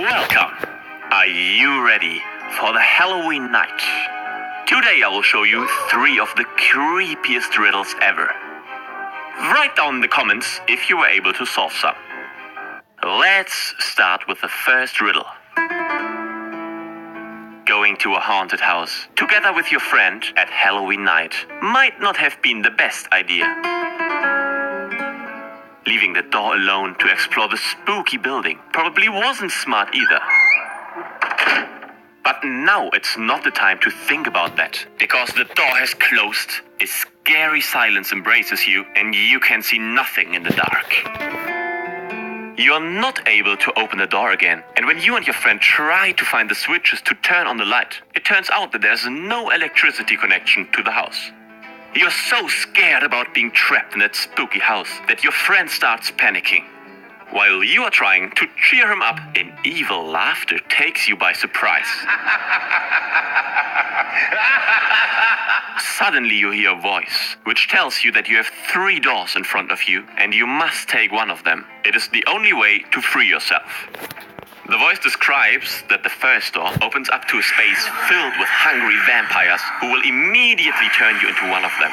Welcome! Are you ready for the Halloween night? Today I will show you 3 of the creepiest riddles ever. Write down in the comments if you were able to solve some. Let's start with the first riddle. Going to a haunted house together with your friend at Halloween night might not have been the best idea. Leaving the door alone to explore the spooky building probably wasn't smart either. But now it's not the time to think about that, because the door has closed, a scary silence embraces you, and you can see nothing in the dark. You're not able to open the door again, and when you and your friend try to find the switches to turn on the light, it turns out that there's no electricity connection to the house. You're so scared about being trapped in that spooky house that your friend starts panicking. While you are trying to cheer him up, an evil laughter takes you by surprise. Suddenly you hear a voice, which tells you that you have 3 doors in front of you, and you must take one of them. It is the only way to free yourself. The voice describes that the first door opens up to a space filled with hungry vampires who will immediately turn you into one of them.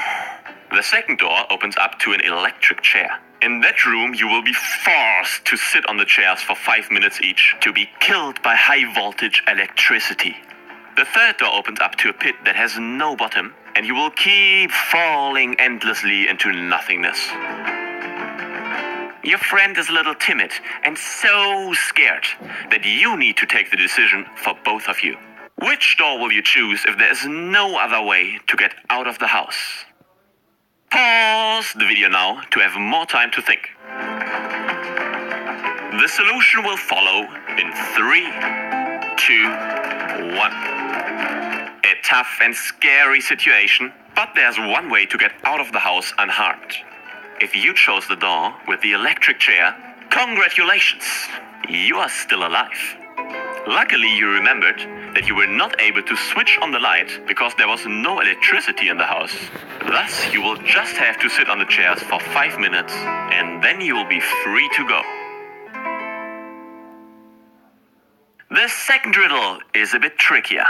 The second door opens up to an electric chair. In that room, you will be forced to sit on the chairs for 5 minutes each to be killed by high-voltage electricity. The third door opens up to a pit that has no bottom, and you will keep falling endlessly into nothingness. Your friend is a little timid and so scared that you need to take the decision for both of you. Which door will you choose if there is no other way to get out of the house? Pause the video now to have more time to think. The solution will follow in 3, 2, 1. A tough and scary situation, but there's one way to get out of the house unharmed. If you chose the door with the electric chair, congratulations! You are still alive. Luckily, you remembered that you were not able to switch on the light because there was no electricity in the house. Thus, you will just have to sit on the chairs for 5 minutes, and then you will be free to go. The second riddle is a bit trickier.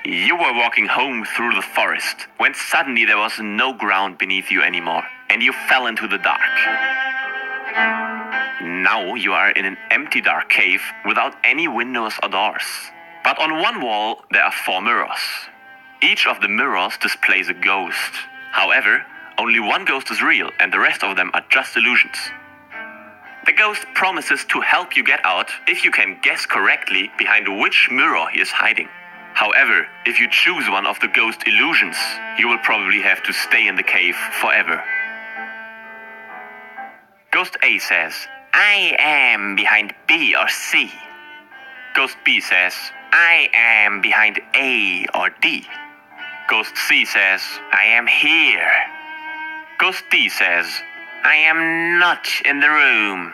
You were walking home through the forest when suddenly there was no ground beneath you anymore, and you fell into the dark. Now you are in an empty dark cave without any windows or doors. But on one wall there are 4 mirrors. Each of the mirrors displays a ghost. However, only one ghost is real and the rest of them are just illusions. The ghost promises to help you get out if you can guess correctly behind which mirror he is hiding. However, if you choose one of the ghost illusions, you will probably have to stay in the cave forever. Ghost A says, I am behind B or C. Ghost B says, I am behind A or D. Ghost C says, I am here. Ghost D says, I am not in the room.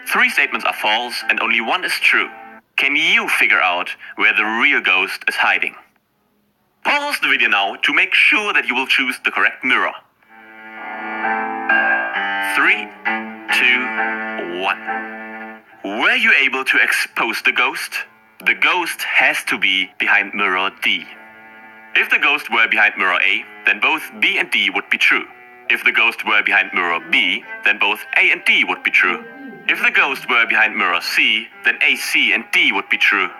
3 statements are false and only one is true. Can you figure out where the real ghost is hiding? Pause the video now to make sure that you will choose the correct mirror. 3, 2, 1. Were you able to expose the ghost? The ghost has to be behind mirror D. If the ghost were behind mirror A, then both B and D would be true. If the ghost were behind mirror B, then both A and D would be true. If the ghost were behind mirror C, then A, C, and D would be true.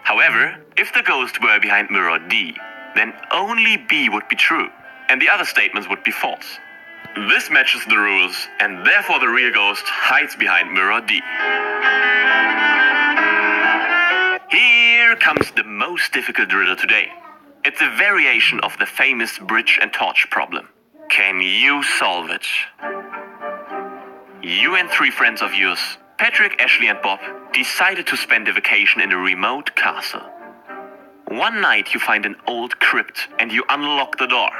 However, if the ghost were behind mirror D, then only B would be true, and the other statements would be false. This matches the rules, and therefore the real ghost hides behind mirror D. Here comes the most difficult riddle today. It's a variation of the famous bridge and torch problem. Can you solve it? You and 3 friends of yours, Patrick, Ashley, and Bob, decided to spend a vacation in a remote castle. One night you find an old crypt and you unlock the door.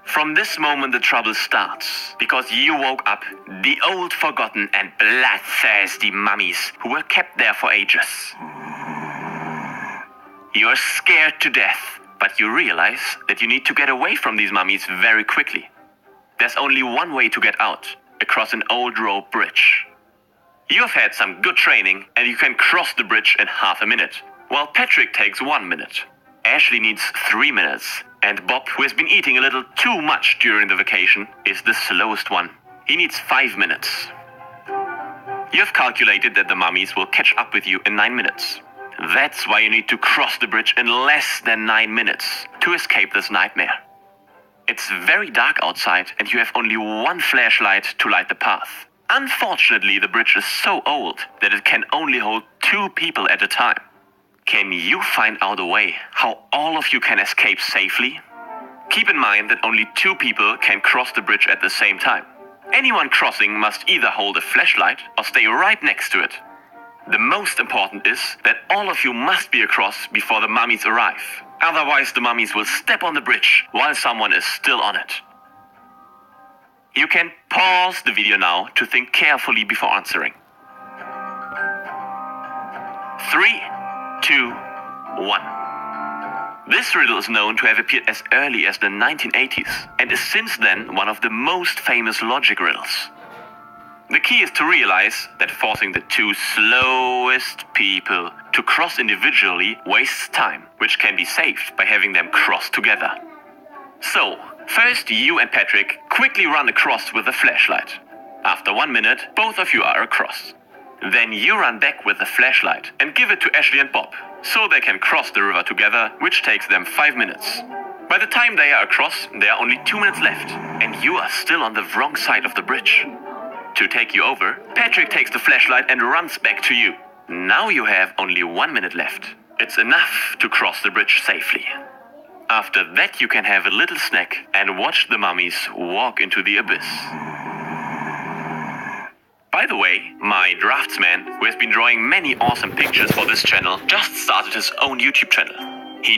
From this moment the trouble starts, because you woke up the old, forgotten, and bloodthirsty mummies who were kept there for ages. You are scared to death, but you realize that you need to get away from these mummies very quickly. There's only one way to get out. across an old rope bridge. You have had some good training and you can cross the bridge in half a minute, while Patrick takes 1 minute. Ashley needs 3 minutes, and Bob, who has been eating a little too much during the vacation, is the slowest one. He needs 5 minutes. You have calculated that the mummies will catch up with you in 9 minutes. That's why you need to cross the bridge in less than 9 minutes to escape this nightmare. It's very dark outside and you have only one flashlight to light the path. Unfortunately, the bridge is so old that it can only hold 2 people at a time. Can you find out a way how all of you can escape safely? Keep in mind that only 2 people can cross the bridge at the same time. Anyone crossing must either hold a flashlight or stay right next to it. The most important is that all of you must be across before the mummies arrive. Otherwise, the mummies will step on the bridge while someone is still on it. You can pause the video now to think carefully before answering. 3, 2, 1. This riddle is known to have appeared as early as the 1980s and is since then one of the most famous logic riddles. The key is to realize that forcing the 2 slowest people to cross individually wastes time, which can be saved by having them cross together. So, first you and Patrick quickly run across with a flashlight. After 1 minute, both of you are across. Then you run back with the flashlight and give it to Ashley and Bob, so they can cross the river together, which takes them 5 minutes. By the time they are across, there are only 2 minutes left, and you are still on the wrong side of the bridge. To take you over, Patrick takes the flashlight and runs back to you. Now you have only 1 minute left. It's enough to cross the bridge safely. After that you can have a little snack and watch the mummies walk into the abyss. By the way, my draftsman, who has been drawing many awesome pictures for this channel, just started his own YouTube channel. He